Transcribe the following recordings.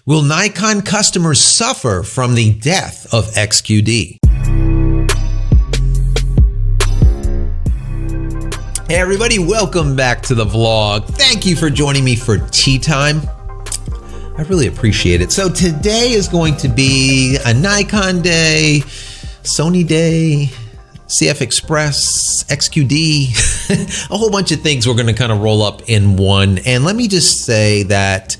Will Nikon customers suffer from the death of XQD? Hey everybody, welcome back to the vlog. Thank you for joining me for tea time. I really appreciate it. So today is going to be a Nikon day, Sony day, CFexpress, XQD, a whole bunch of things we're going to kind of roll up in one. And let me just say that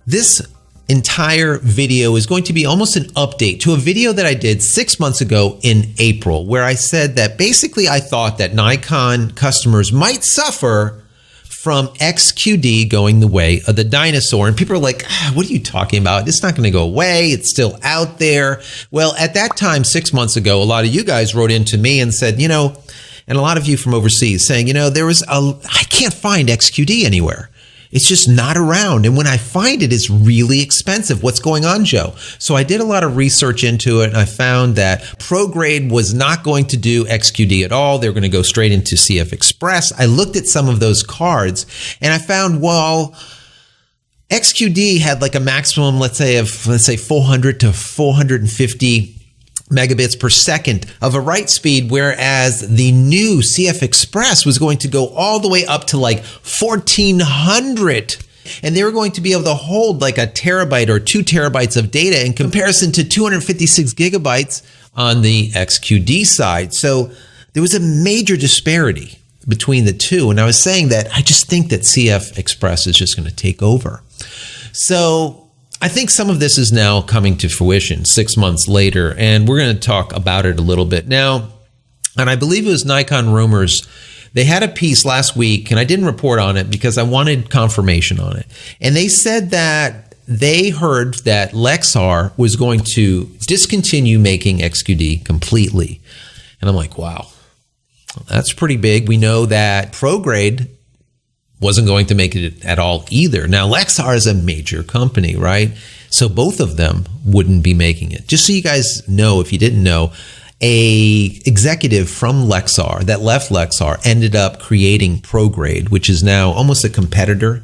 this entire video is going to be almost an update to a video that I did 6 months ago in April, where I said that basically I thought that Nikon customers might suffer from XQD going the way of the dinosaur. And people are like, what are you talking about? It's not going to go away. It's still out there. Well, at that time, 6 months ago, a lot of you guys wrote into me and said, and a lot of you from overseas saying, I can't find XQD anywhere. It's just not around. And when I find it, it's really expensive. What's going on, Joe? So I did a lot of research into it, and I found that ProGrade was not going to do XQD at all. They were going to go straight into CFexpress. I looked at some of those cards, and I found, well, XQD had like a maximum, let's say 400 to 450 megabits per second of a write speed, whereas the new CFexpress was going to go all the way up to like 1400. And they were going to be able to hold like a terabyte or 2 terabytes of data in comparison to 256 gigabytes on the XQD side. So there was a major disparity between the two. And I was saying that I just think that CFexpress is just going to take over. So I think some of this is now coming to fruition 6 months later, and we're going to talk about it a little bit now. And I believe it was Nikon Rumors. They had a piece last week, and I didn't report on it because I wanted confirmation on it. And they said that they heard that Lexar was going to discontinue making XQD completely. And I'm like, wow, that's pretty big. We know that ProGrade wasn't going to make it at all either. Now, Lexar is a major company, right? So both of them wouldn't be making it. Just so you guys know, if you didn't know, a executive from Lexar that left Lexar ended up creating ProGrade, which is now almost a competitor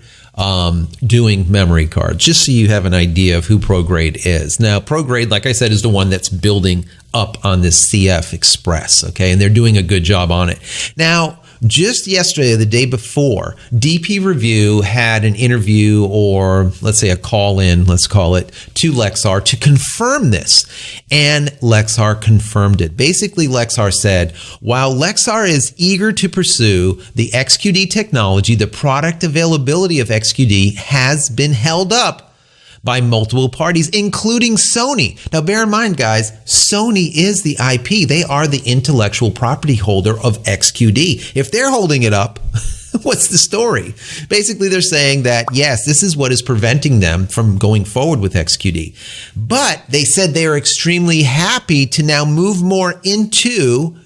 doing memory cards, just so you have an idea of who ProGrade is. Now, ProGrade, like I said, is the one that's building up on this CFexpress, okay? And they're doing a good job on it. Now, just yesterday, the day before, DP Review had an interview, or let's say a call in, let's call it, to Lexar to confirm this. And Lexar confirmed it. Basically, Lexar said, while Lexar is eager to pursue the XQD technology, the product availability of XQD has been held up by multiple parties, including Sony. Now, bear in mind, guys, Sony is the IP. They are the intellectual property holder of XQD. If they're holding it up, what's the story? Basically, they're saying that, yes, this is what is preventing them from going forward with XQD. But they said they are extremely happy to now move more into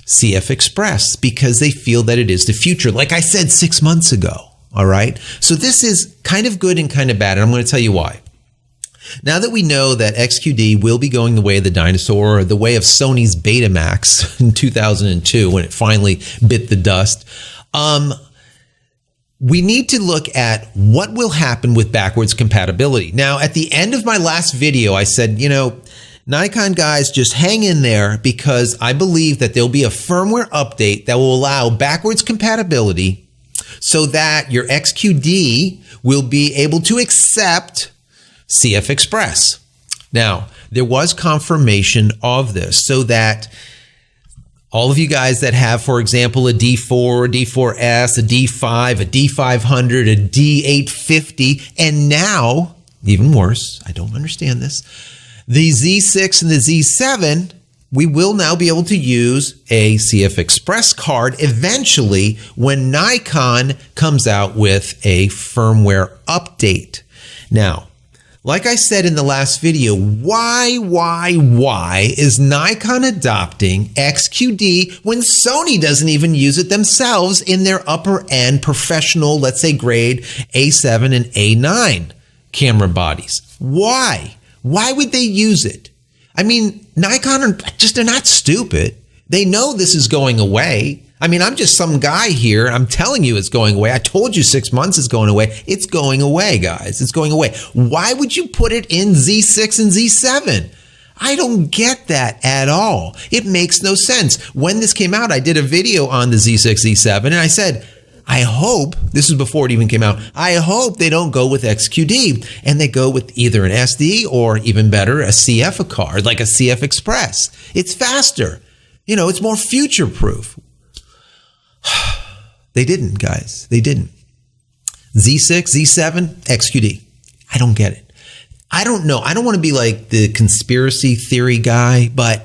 CFexpress because they feel that it is the future, like I said 6 months ago. All right. So this is kind of good and kind of bad. And I'm going to tell you why. Now that we know that XQD will be going the way of the dinosaur, or the way of Sony's Betamax in 2002, when it finally bit the dust, we need to look at what will happen with backwards compatibility. Now, at the end of my last video, I said, Nikon guys, just hang in there, because I believe that there'll be a firmware update that will allow backwards compatibility so that your XQD will be able to accept CFexpress. Now, there was confirmation of this, so that all of you guys that have, for example, a D4, a D4S, a D5, a D500, a D850, and now, even worse, I don't understand this, the Z6 and the Z7, we will now be able to use a CFexpress card eventually when Nikon comes out with a firmware update. Now, like I said in the last video, why is Nikon adopting XQD when Sony doesn't even use it themselves in their upper end professional, let's say grade A7 and A9 camera bodies? Why? Why would they use it? I mean, Nikon they're not stupid. They know this is going away. I mean, I'm just some guy here. I'm telling you it's going away. I told you 6 months is going away. It's going away, guys. It's going away. Why would you put it in Z6 and Z7? I don't get that at all. It makes no sense. When this came out, I did a video on the Z6, Z7, and I said, I hope, this is before it even came out, I hope they don't go with XQD and they go with either an SD or even better, a CF card, like a CFexpress. It's faster. You know, it's more future-proof. They didn't, guys. They didn't. Z6, Z7, XQD. I don't get it. I don't know. I don't want to be like the conspiracy theory guy, but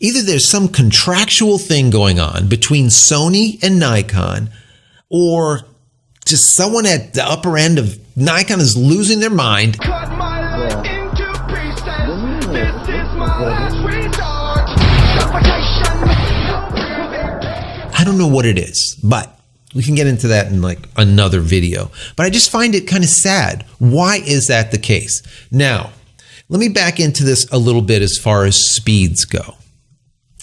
either there's some contractual thing going on between Sony and Nikon, or just someone at the upper end of Nikon is losing their mind. Cut my life into pieces. This is my last resort. I don't know what it is, but we can get into that in like another video. But I just find it kind of sad. Why is that the case? Now, let me back into this a little bit as far as speeds go.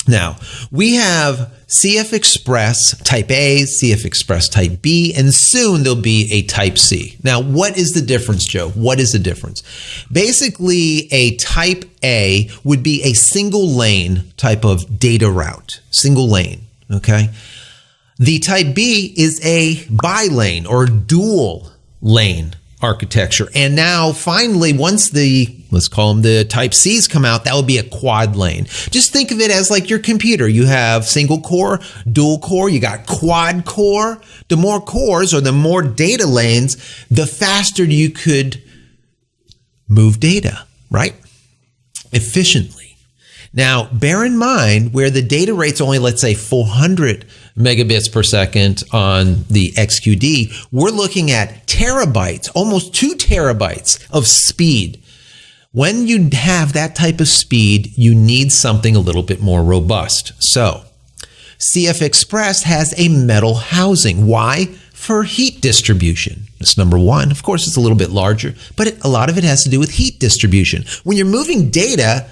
Now, we have CFexpress Type A, CFexpress Type B, and soon there'll be a Type C. Now, what is the difference, Joe? What is the difference? Basically, a Type A would be a single lane type of data route, single lane, okay? The Type B is a bi-lane or dual lane architecture. And now finally, once let's call them the Type Cs come out, that will be a quad lane. Just think of it as like your computer. You have single core, dual core, you got quad core. The more cores or the more data lanes, the faster you could move data, right? Efficiently. Now, bear in mind where the data rate's only, let's say, 400 megabits per second on the XQD, we're looking at terabytes, almost 2 terabytes of speed. When you have that type of speed, you need something a little bit more robust. So, CFexpress has a metal housing. Why? For heat distribution. That's number one. Of course, it's a little bit larger, but a lot of it has to do with heat distribution. When you're moving data,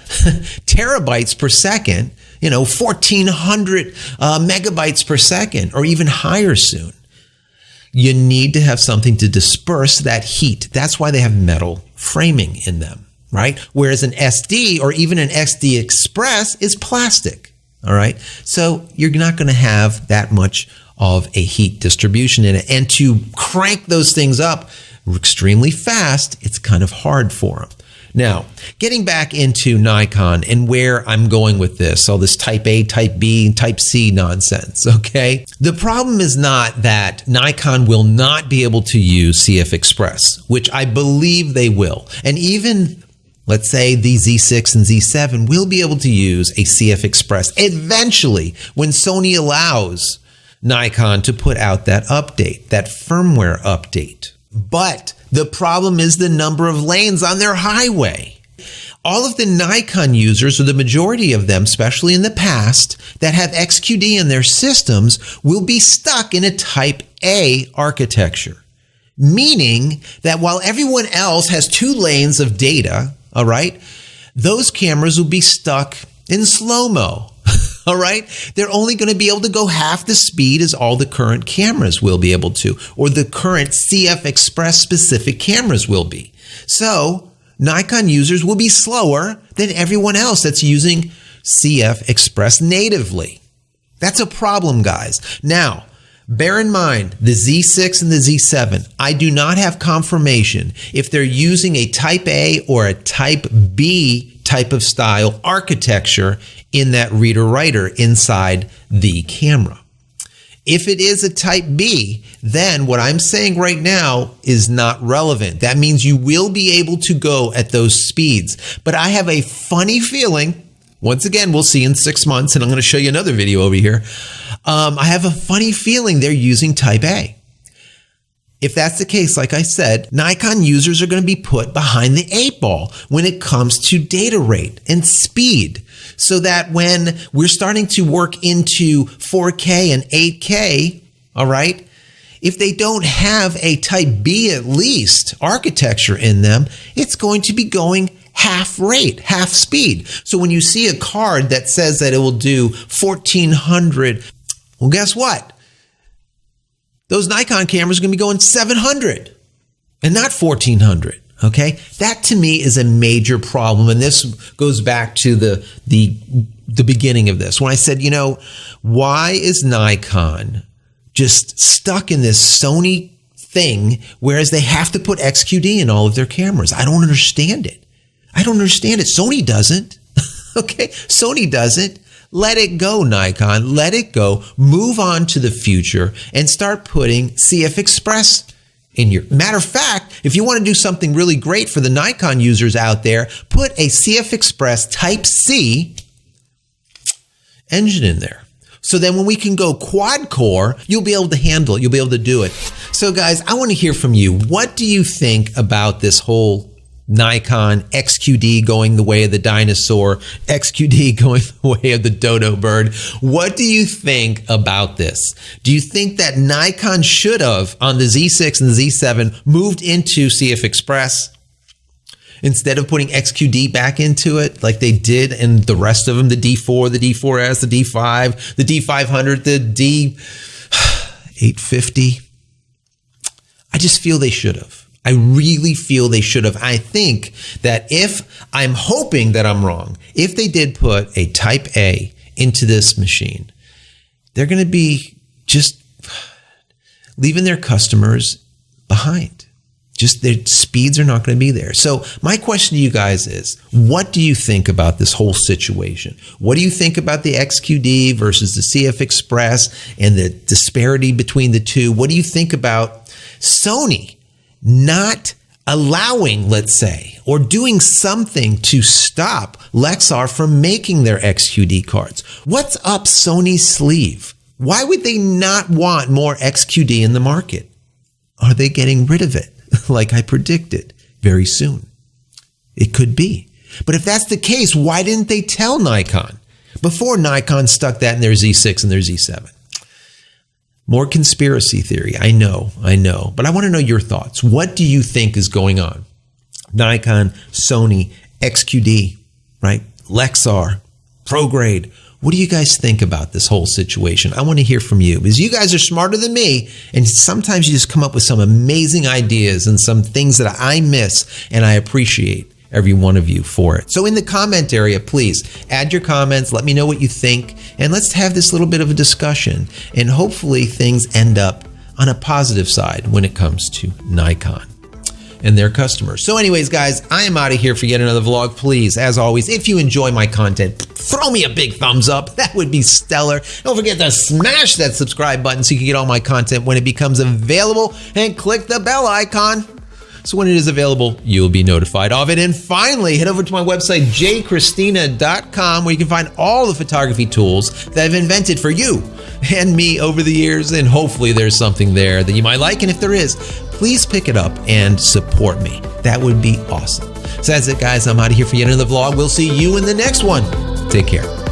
terabytes per second, 1,400 megabytes per second, or even higher soon, you need to have something to disperse that heat. That's why they have metal framing in them, right? Whereas an SD or even an SDexpress is plastic, all right? So you're not going to have that much of a heat distribution in it. And to crank those things up extremely fast, it's kind of hard for them. Now, getting back into Nikon and where I'm going with this, all this Type A, Type B, Type C nonsense, okay? The problem is not that Nikon will not be able to use CFexpress, which I believe they will. And even, let's say, the Z6 and Z7 will be able to use a CFexpress eventually when Sony allows Nikon to put out that update, that firmware update. But the problem is the number of lanes on their highway. All of the Nikon users, or the majority of them, especially in the past, that have XQD in their systems will be stuck in a Type A architecture. Meaning that while everyone else has 2 lanes of data, all right, those cameras will be stuck in slow-mo. All right. They're only going to be able to go half the speed as all the current cameras will be able to, or the current CFexpress specific cameras will be. So Nikon users will be slower than everyone else that's using CFexpress natively. That's a problem, guys. Now, bear in mind the Z6 and the Z7. I do not have confirmation if they're using a Type A or a Type B type of style architecture in that reader-writer inside the camera. If it is a Type B, then what I'm saying right now is not relevant. That means you will be able to go at those speeds. But I have a funny feeling, once again, we'll see in 6 months, and I'm going to show you another video over here. I have a funny feeling they're using Type A. If that's the case, like I said, Nikon users are going to be put behind the 8 ball when it comes to data rate and speed. So that when we're starting to work into 4K and 8K, all right, if they don't have a Type B at least architecture in them, it's going to be going half rate, half speed. So when you see a card that says that it will do 1,400 Well, guess what? Those Nikon cameras are going to be going 700 and not 1400. Okay, that to me is a major problem, and this goes back to the beginning of this when I said, why is Nikon just stuck in this Sony thing, whereas they have to put XQD in all of their cameras? I don't understand it. Sony doesn't. Okay, Sony doesn't. Let it go, Nikon. Let it go. Move on to the future and start putting CFexpress in your. Matter of fact, if you want to do something really great for the Nikon users out there, put a CFexpress Type C engine in there. So then when we can go quad core, you'll be able to handle it. You'll be able to do it. So guys, I want to hear from you. What do you think about this whole Nikon XQD going the way of the dinosaur, XQD going the way of the dodo bird? What do you think about this? Do you think that Nikon should have, on the Z6 and the Z7, moved into CFexpress instead of putting XQD back into it like they did in the rest of them, the D4, the D4S, the D5, the D500, the D850? I just feel they should have. I really feel they should have. I think that I'm hoping that I'm wrong, if they did put a Type A into this machine, they're going to be just leaving their customers behind. Just their speeds are not going to be there. So my question to you guys is, what do you think about this whole situation? What do you think about the XQD versus the CFexpress and the disparity between the two? What do you think about Sony not allowing, let's say, or doing something to stop Lexar from making their XQD cards? What's up Sony's sleeve? Why would they not want more XQD in the market? Are they getting rid of it like I predicted very soon? It could be. But if that's the case, why didn't they tell Nikon before Nikon stuck that in their Z6 and their Z7? More conspiracy theory. I know. But I want to know your thoughts. What do you think is going on? Nikon, Sony, XQD, right? Lexar, ProGrade. What do you guys think about this whole situation? I want to hear from you, because you guys are smarter than me, and sometimes you just come up with some amazing ideas and some things that I miss, and I appreciate every one of you for it. So in the comment area, please add your comments. Let me know what you think, and let's have this little bit of a discussion, and hopefully things end up on a positive side when it comes to Nikon and their customers. So anyways, guys, I am out of here for yet another vlog. Please, as always, if you enjoy my content, throw me a big thumbs up. That would be stellar. Don't forget to smash that subscribe button so you can get all my content when it becomes available, and click the bell icon so when it is available, you'll be notified of it. And finally, head over to my website, JCristina.com, where you can find all the photography tools that I've invented for you and me over the years. And hopefully there's something there that you might like. And if there is, please pick it up and support me. That would be awesome. So that's it, guys. I'm out of here for yet another vlog. We'll see you in the next one. Take care.